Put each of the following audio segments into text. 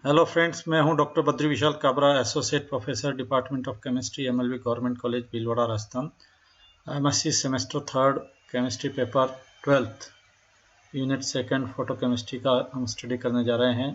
Hello friends, मैं हूं doctor Badri Vishal Kabra, associate professor department of chemistry, MLV government college Bhilwara, Rajasthan. MSc semester third chemistry paper 12th unit second photochemistry का हम study करने जा रहे हैं।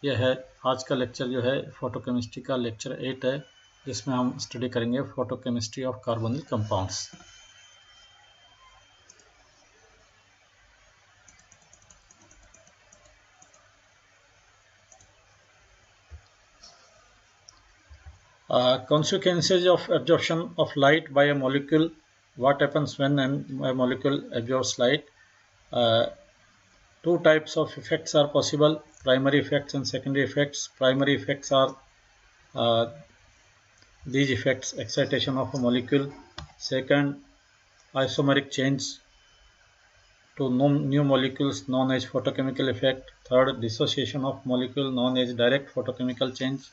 यह है आज का लेक्चर जो है फोटो केमिस्ट्री का लेक्चर 8 है, जिसमें हम स्टडी करेंगे photo chemistry of carbonyl compounds. Consequences of absorption of light by a molecule. What happens when a molecule absorbs light? Two types of effects are possible: primary effects and secondary effects. Primary effects are these effects: excitation of a molecule, second, isomeric change to new molecules known as photochemical effect, third, dissociation of molecule known as direct photochemical change,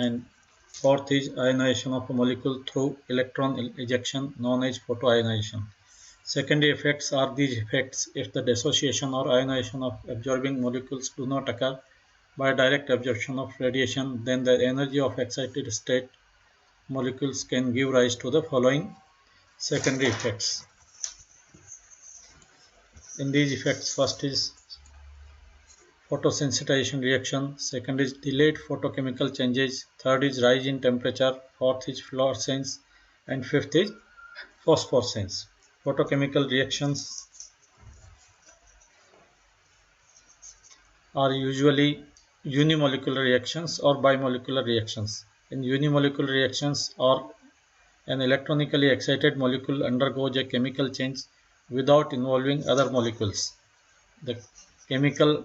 and fourth is ionization of a molecule through electron ejection known as photoionization. Secondary effects are these effects if the dissociation or ionization of absorbing molecules do not occur by direct absorption of radiation, then the energy of excited state molecules can give rise to the following secondary effects. In these effects, first is photosensitization reaction, second is delayed photochemical changes, third is rise in temperature, fourth is fluorescence, and fifth is phosphorescence. Photochemical reactions are usually unimolecular reactions or bimolecular reactions. In unimolecular reactions, or an electronically excited molecule undergoes a chemical change without involving other molecules. The chemical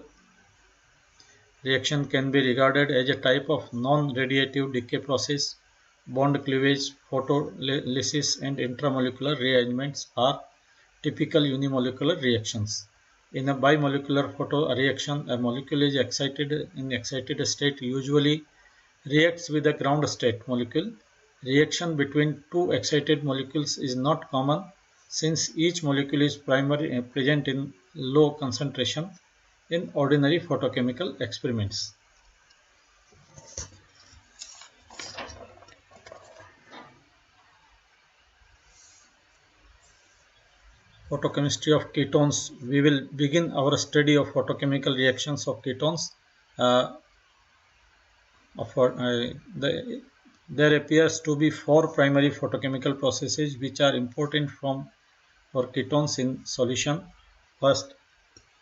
reaction can be regarded as a type of non-radiative decay process. Bond cleavage, photolysis, and intramolecular rearrangements are typical unimolecular reactions. In a bimolecular photo reaction, a molecule is excited in excited state usually reacts with a ground state molecule. Reaction between two excited molecules is not common since each molecule is present in low concentration in ordinary photochemical experiments. Photochemistry of ketones. We will begin our study of photochemical reactions of ketones. There appears to be four primary photochemical processes which are important for ketones in solution. First,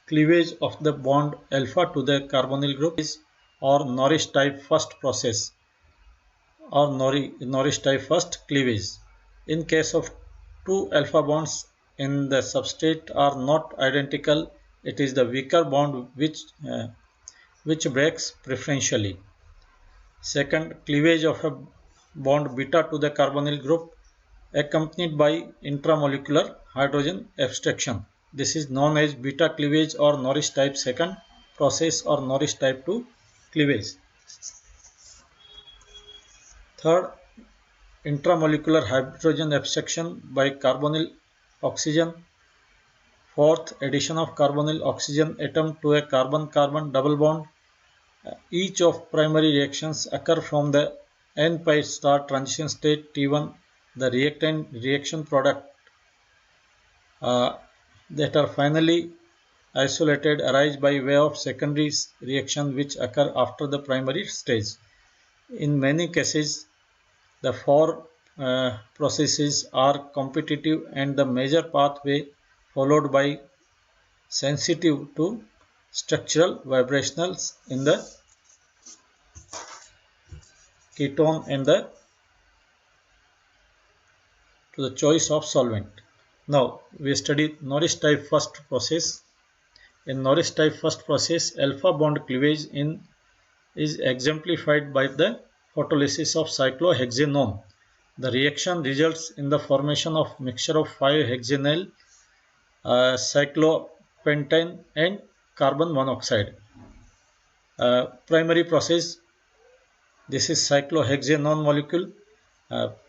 cleavage of the bond alpha to the carbonyl group is or Norris type first process or Norris type first cleavage. In case of two alpha bonds in the substrate are not identical, it is the weaker bond which breaks preferentially. Second, cleavage of a bond beta to the carbonyl group accompanied by intramolecular hydrogen abstraction. This is known as beta cleavage or Norris type second process or Norris type 2 cleavage. Third, intramolecular hydrogen abstraction by carbonyl oxygen. Fourth, addition of carbonyl oxygen atom to a carbon-carbon double bond. Each of primary reactions occur from the n-pi star transition state T1. The reactant reaction product that are finally isolated arise by way of secondary reaction which occur after the primary stage. In many cases, the four processes are competitive and the major pathway followed by sensitive to structural vibrationals in the ketone and to the choice of solvent. Now we study Norris type first process. In Norris type first process, alpha bond cleavage is exemplified by the photolysis of cyclohexanone. The reaction results in the formation of mixture of 5-hexanyl, cyclopentane, and carbon monoxide. Primary process, this is cyclohexanone molecule.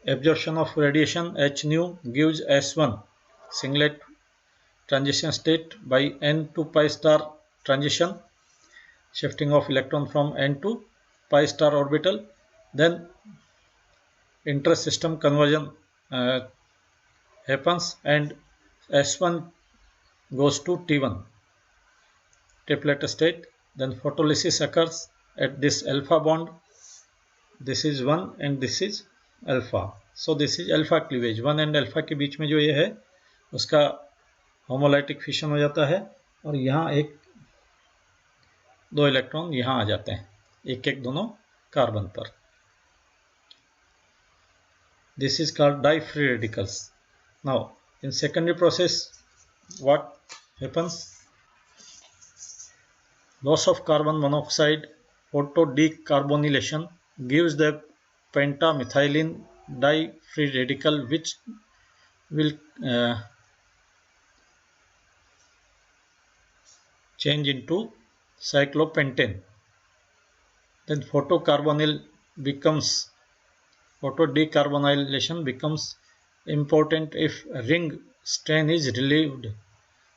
Absorption of radiation H nu gives S1 singlet transition state by N to pi star transition. shifting of electron from n to pi star orbital. Then inter-system conversion happens and S1 goes to T1 triplet state. Then photolysis occurs at this alpha bond. This is 1 and this is alpha. So this is alpha cleavage. 1 and alpha के बीच में जो ये है उसका homolytic fission हो जाता है और यहाँ एक दो इलेक्ट्रॉन यहाँ आ जाते हैं, एक एक दोनों कार्बन पर. This is called di-free radicals. Now in secondary process what happens? Loss of carbon monoxide photodecarbonylation gives the pentamethylene di-free radical which will change into cyclopentane. Then photodecarbonylation becomes important if ring strain is relieved.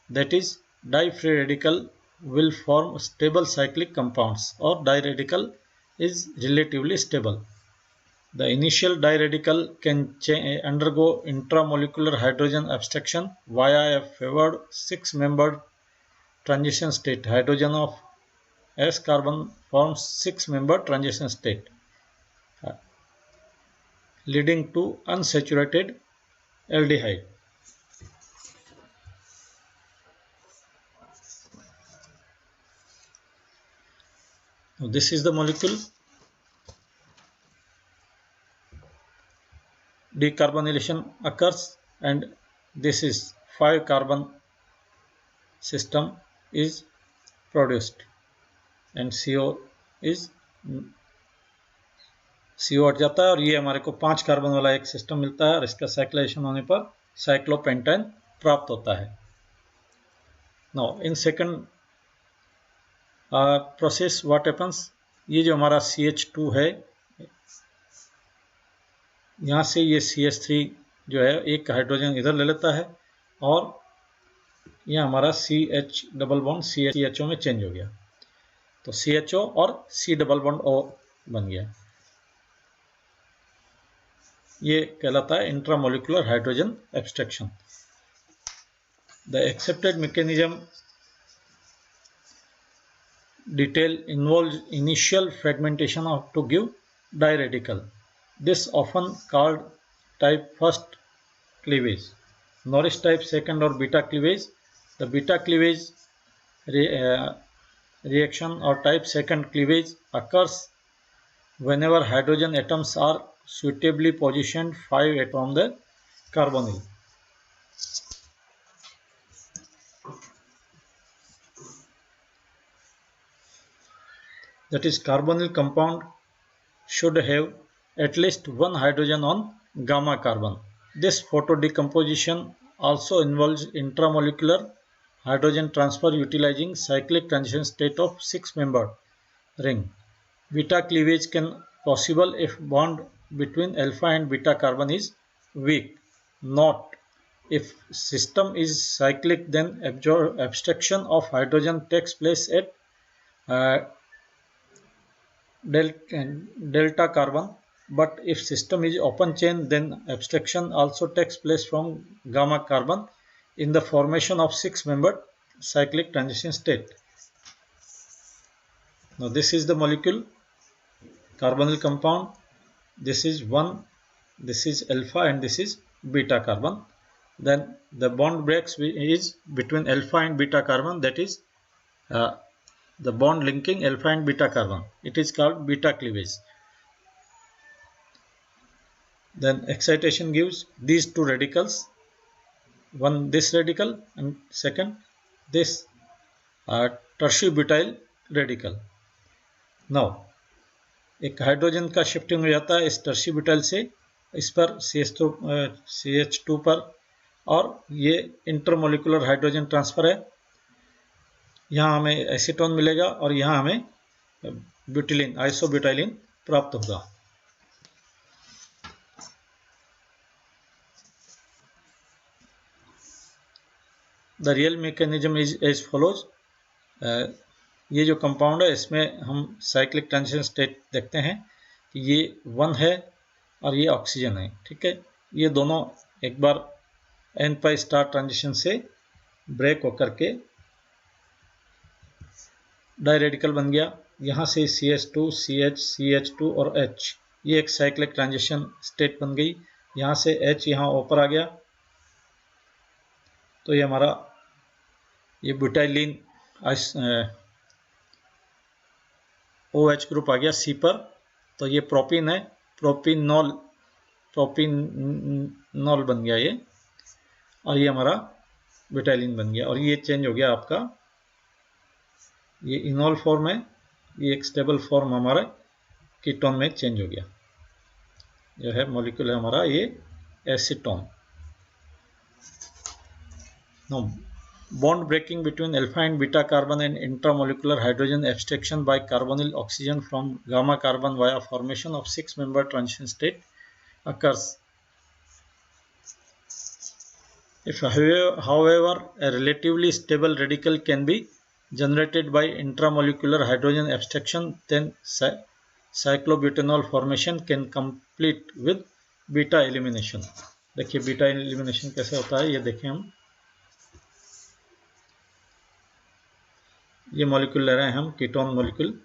That is, di-free radical will form stable cyclic compounds or diradical is relatively stable. The initial diradical can undergo intramolecular hydrogen abstraction via a favored 6-membered transition state. Hydrogen of S carbon forms 6-membered transition state, leading to unsaturated aldehyde. Now this is the molecule. Decarbonylation occurs and this is 5-carbon system is produced and CO हट जाता है और ये हमारे को 5 carbon वाला एक system मिलता है और इसका साइक्लाइजेशन होने पर साइक्लोपेंटेन प्राप्त होता है. Now in second process what happens, ये जो हमारा CH2 है यहाँ से ये CH3 जो है एक हाइड्रोजन इधर ले लेता है और ये हमारा CH डबल बॉन्ड CHO में चेंज हो गया, तो CHO और C डबल बॉन्ड O बन गया. ये कहलाता है intramolecular hydrogen abstraction. The accepted mechanism detail involves initial fragmentation to give diradical. This often called type first cleavage, Norris type second or beta cleavage. The beta cleavage reaction or type second cleavage occurs whenever hydrogen atoms are suitably positioned 5 from the carbonyl. That is, carbonyl compound should have at least one hydrogen on gamma carbon. This photodecomposition also involves intramolecular hydrogen transfer utilizing cyclic transition state of 6-membered ring. Beta cleavage can possible if bond between alpha and beta carbon is weak. Not if system is cyclic, then abstraction of hydrogen takes place at delta carbon, but if system is open chain, then abstraction also takes place from gamma carbon in the formation of 6-membered cyclic transition state. Now this is the molecule, carbonyl compound. This is 1, this is alpha and this is beta carbon. Then the bond breaks is between alpha and beta carbon, that is the bond linking alpha and beta carbon. It is called beta cleavage. Then excitation gives these two radicals, one this radical and second this tertiary-butyl radical. Now एक hydrogen का shifting हो जाता है इस tertiary-butyl से इस पर CH2 पर और ये इंटरमोलिकुलर हाइड्रोजन ट्रांसफर है. यहाँ हमें एसीटोन मिलेगा और यहाँ हमें ब्यूटिलिन आइसोब्यूटाइलिन प्राप्त होगा. The real mechanism is as follows. ये जो कंपाउंड है इसमें हम साइक्लिक ट्रांजिशन स्टेट देखते हैं कि ये 1 है और ये ऑक्सीजन है, ठीक है। ये दोनों एक बार n पाई स्टार ट्रांजिशन से ब्रेक होकर के डाइरेडिकल बन गया। यहाँ से CH2, CH, CH2 और H, ये एक साइक्लिक ट्रांजिशन स्टेट बन गई। यहाँ से H यहाँ ऊपर आ गया, तो ये हमारा ये ब्यूटाइलिन OH ग्रुप आ गया C पर। तो ये प्रोपीन है, प्रोपिनॉल बन गया ये, और ये हमारा ब्यूटाइलिन बन गया। और ये चेंज हो गया आपका, ये इनॉल फॉर्म है, ये एक स्टेबल फॉर्म हमारा कीटोन में चेंज हो गया। जो है मॉलिक्यूल है हमारा ये acetone. No bond breaking between alpha and beta carbon and intramolecular hydrogen abstraction by carbonyl oxygen from gamma carbon via formation of 6-member transition state occurs. If however a relatively stable radical can be generated by intramolecular hydrogen abstraction, then cyclobutanol formation can complete with beta elimination. देखिए beta elimination कैसे होता है, ये देखें हम। ये molecule ले रहे हैं हम, कीटोन मॉलिक्यूल।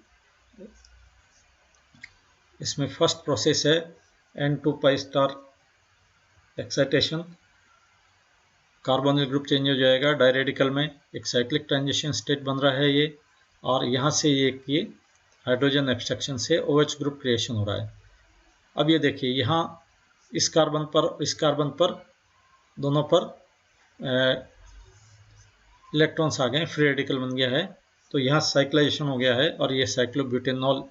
इसमें फर्स्ट प्रोसेस है N2 pi star excitation, carbonyl group change हो जाएगा डायरेडिकल में, एक साइक्लिक ट्रांजिशन स्टेट बन रहा है ये, और यहाँ से ये हाइड्रोजन एब्स्ट्रक्शन से OH ग्रुप क्रिएशन हो रहा है। अब ये देखिए यहाँ इस कार्बन पर दोनों पर इलेक्ट्रॉन्स आ गए, फ्री रेडिकल बन गया है। तो यहाँ साइक्लाइजेशन हो गया है और ये साइक्लोब्यूटेनॉल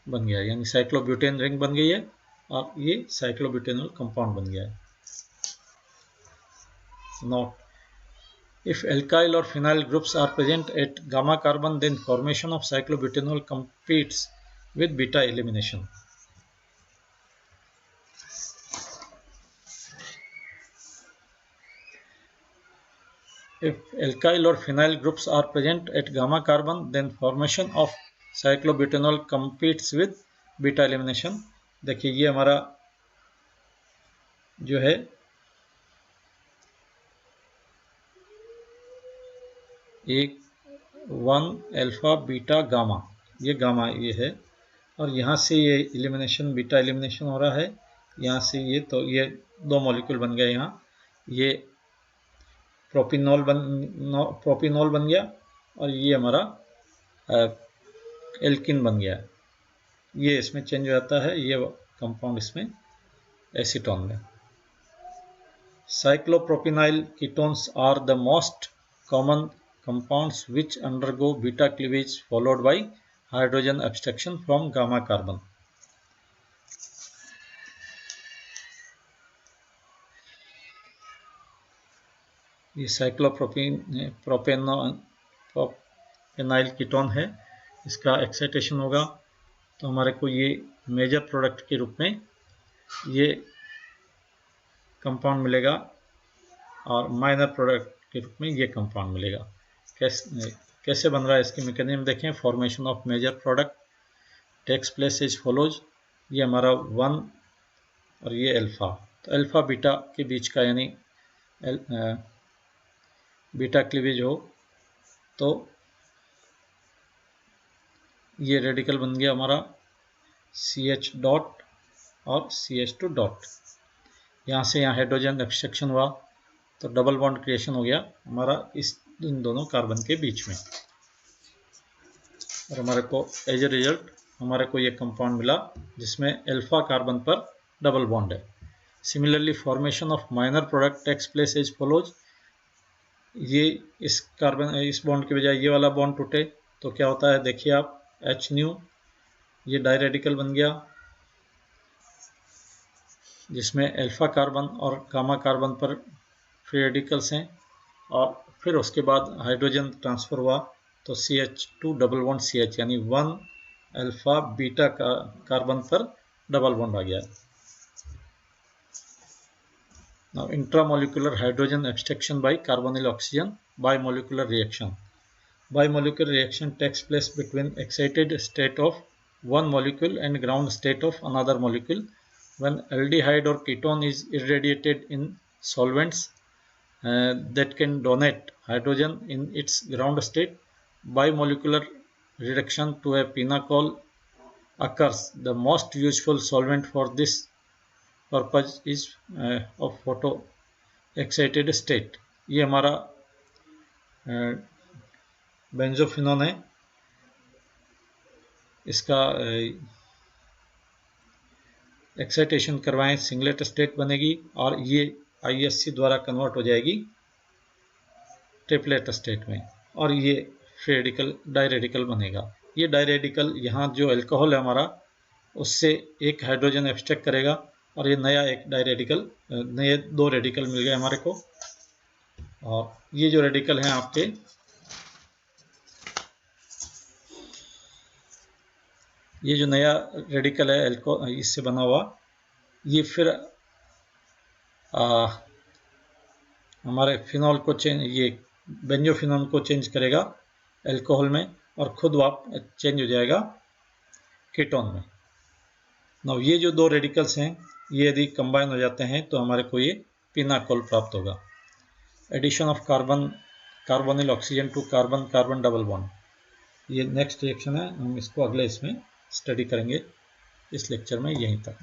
बन गया है, यानी साइक्लोब्यूटेन रिंग बन गई है और ये साइक्लोब्यूटेनॉल कंपाउंड बन गया है। Note: if alkyl or phenyl groups are present at gamma carbon, then formation of cyclobutanol competes with beta elimination. If alkyl or phenyl groups are present at gamma carbon, then formation of cyclobutanol competes with beta elimination. देखिए ये हमारा जो है एक 1 alpha beta gamma, ये gamma ये है, और यहाँ से ये एलिमिनेशन बीटा एलिमिनेशन हो रहा है। यहाँ से ये, तो ये दो मॉलिक्यूल बन गए, यहाँ ये प्रोपिनॉल बन गया और ये हमारा एल्किन बन गया। ये इसमें चेंज हो जाता है, ये कंपाउंड इसमें एसीटोन में। Cyclopropenyl ketones are the most common compounds which undergo beta cleavage followed by hydrogen abstraction from gamma carbon. ये साइक्लोप्रोपेनाइल कीटोन है, इसका एक्साइटेशन होगा तो हमारे को ये मेजर प्रोडक्ट के रूप में ये कंपाउंड मिलेगा और माइनर प्रोडक्ट के रूप में ये कंपाउंड मिलेगा। कैसे बन रहा है इसकी मैकेनिज्म देखें। Formation of major product takes place is follows. ये हमारा 1 और ये अल्फा, तो अल्फा बीटा के बीच का यानी बीटा क्लीवेज हो तो ये रेडिकल बन गया हमारा CH डॉट और CH2 डॉट। यहाँ से यहाँ हाइड्रोजन एब्स्ट्रक्शन हुआ तो डबल बॉन्ड क्रिएशन हो गया हमारा इन दोनों कार्बन के बीच में, और हमारे को एज ए रिजल्ट हमारे को ये कंपाउंड मिला जिसमें अल्फा कार्बन पर डबल बॉन्ड है। Similarly formation of minor product takes place as follows. ये इस बॉन्ड के बजाय ये वाला बॉन्ड टूटे तो क्या होता है, देखिए आप H न्यू, ये डायरेडिकल बन गया जिसमें अल्फा कार्बन और गामा कार्बन पर फ्री रेडिकल्स हैं, और फिर उसके बाद हाइड्रोजन ट्रांसफ़र हुआ तो CH2 डबल बॉन्ड CH यानी 1 अल्फा बीटा कार्बन पर डबल बॉन्ड आ गया। Intramolecular hydrogen abstraction by carbonyl oxygen by molecular reaction. Bimolecular reaction takes place between excited state of one molecule and ground state of another molecule. When aldehyde or ketone is irradiated in solvents that can donate hydrogen in its ground state, bimolecular reduction to a pinacol occurs. The most useful solvent for this purpose is of photo excited state. ये हमारा benzophenone है, इसका excitation करवाएं singlet state बनेगी और ये ISC द्वारा convert हो जाएगी ट्रिपलेट स्टेट में और ये फ्री रेडिकल डायरेडिकल बनेगा। ये डायरेडिकल यहाँ जो अल्कोहल है हमारा उससे एक हाइड्रोजन एब्स्ट्रैक्ट करेगा और ये नया एक डायरेडिकल, नए 2 रेडिकल मिल गए हमारे को। और ये जो रेडिकल हैं आपके, ये जो नया रेडिकल है इससे बना हुआ, ये फिर हमारे फिनॉल को ये बेंजोफिनोन को चेंज करेगा अल्कोहल में और खुद चेंज हो जाएगा कीटोन में। नाउ ये जो 2 रेडिकल्स हैं ये यदि कंबाइन हो जाते हैं तो हमारे को ये पिनाकोल प्राप्त होगा। Addition of carbonyl oxygen to carbon carbon double bond, ये नेक्स्ट रिएक्शन है, हम इसको अगले इसमें स्टडी करेंगे इस लेक्चर में। यहीं तक।